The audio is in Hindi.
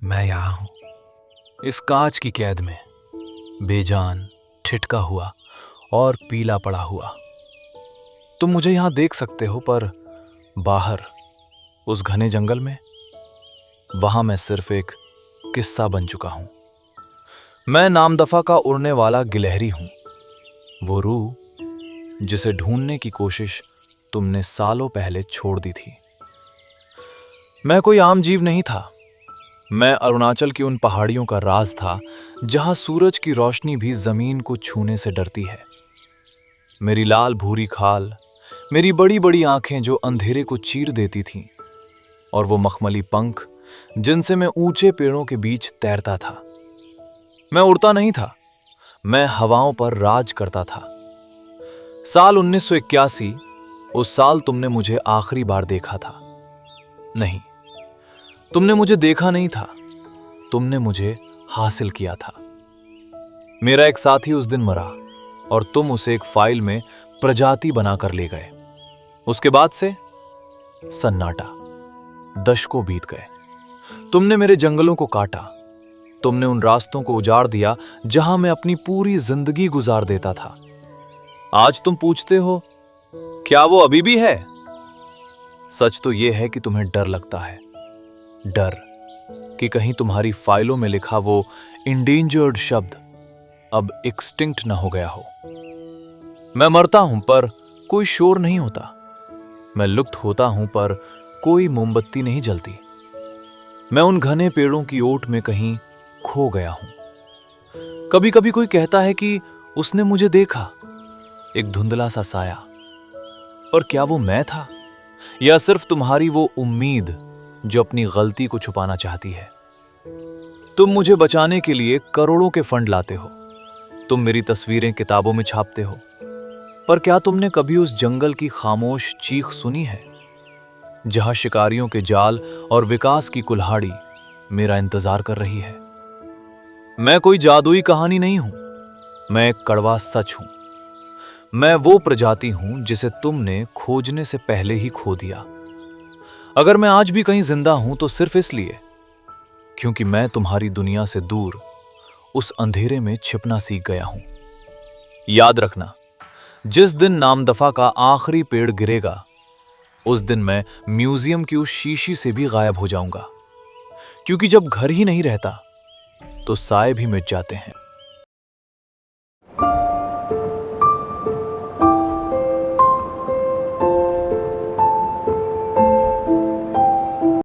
मैं यहाँ हूँ, इस कांच की कैद में, बेजान, ठिठका हुआ और पीला पड़ा हुआ। तुम मुझे यहाँ देख सकते हो, पर बाहर उस घने जंगल में, वहां मैं सिर्फ एक किस्सा बन चुका हूं। मैं नामदफा का उड़ने वाला गिलहरी हूं, वो रूह जिसे ढूंढने की कोशिश तुमने सालों पहले छोड़ दी थी। मैं कोई आम जीव नहीं था। मैं अरुणाचल की उन पहाड़ियों का राज था जहां सूरज की रोशनी भी जमीन को छूने से डरती है। मेरी लाल भूरी खाल, मेरी बड़ी बड़ी आंखें जो अंधेरे को चीर देती थीं, और वो मखमली पंख जिनसे मैं ऊंचे पेड़ों के बीच तैरता था। मैं उड़ता नहीं था, मैं हवाओं पर राज करता था। साल 1981, उस साल तुमने मुझे आखिरी बार देखा था। नहीं, तुमने मुझे देखा नहीं था, तुमने मुझे हासिल किया था। मेरा एक साथी उस दिन मरा और तुम उसे एक फाइल में प्रजाति बनाकर ले गए। उसके बाद से सन्नाटा, दशकों बीत गए। तुमने मेरे जंगलों को काटा, तुमने उन रास्तों को उजाड़ दिया जहां मैं अपनी पूरी जिंदगी गुजार देता था। आज तुम पूछते हो, क्या वो अभी भी है? सच तो यह है कि तुम्हें डर लगता है, डर कि कहीं तुम्हारी फाइलों में लिखा वो इंडेंजर्ड शब्द अब एक्सटिंक्ट न हो गया हो। मैं मरता हूं पर कोई शोर नहीं होता, मैं लुप्त होता हूं पर कोई मोमबत्ती नहीं जलती। मैं उन घने पेड़ों की ओट में कहीं खो गया हूं। कभी कभी कोई कहता है कि उसने मुझे देखा, एक धुंधला सा साया। पर क्या वो मैं था, या सिर्फ तुम्हारी वो उम्मीद जो अपनी गलती को छुपाना चाहती है? तुम मुझे बचाने के लिए करोड़ों के फंड लाते हो, तुम मेरी तस्वीरें किताबों में छापते हो, पर क्या तुमने कभी उस जंगल की खामोश चीख सुनी है, जहां शिकारियों के जाल और विकास की कुल्हाड़ी मेरा इंतजार कर रही है? मैं कोई जादुई कहानी नहीं हूं, मैं एक कड़वा सच हूं। मैं वो प्रजाति हूं जिसे तुमने खोजने से पहले ही खो दिया। अगर मैं आज भी कहीं जिंदा हूं तो सिर्फ इसलिए क्योंकि मैं तुम्हारी दुनिया से दूर उस अंधेरे में छिपना सीख गया हूं। याद रखना, जिस दिन नामदफा का आखिरी पेड़ गिरेगा, उस दिन मैं म्यूजियम की उस शीशी से भी गायब हो जाऊंगा, क्योंकि जब घर ही नहीं रहता तो साए भी मिट जाते हैं।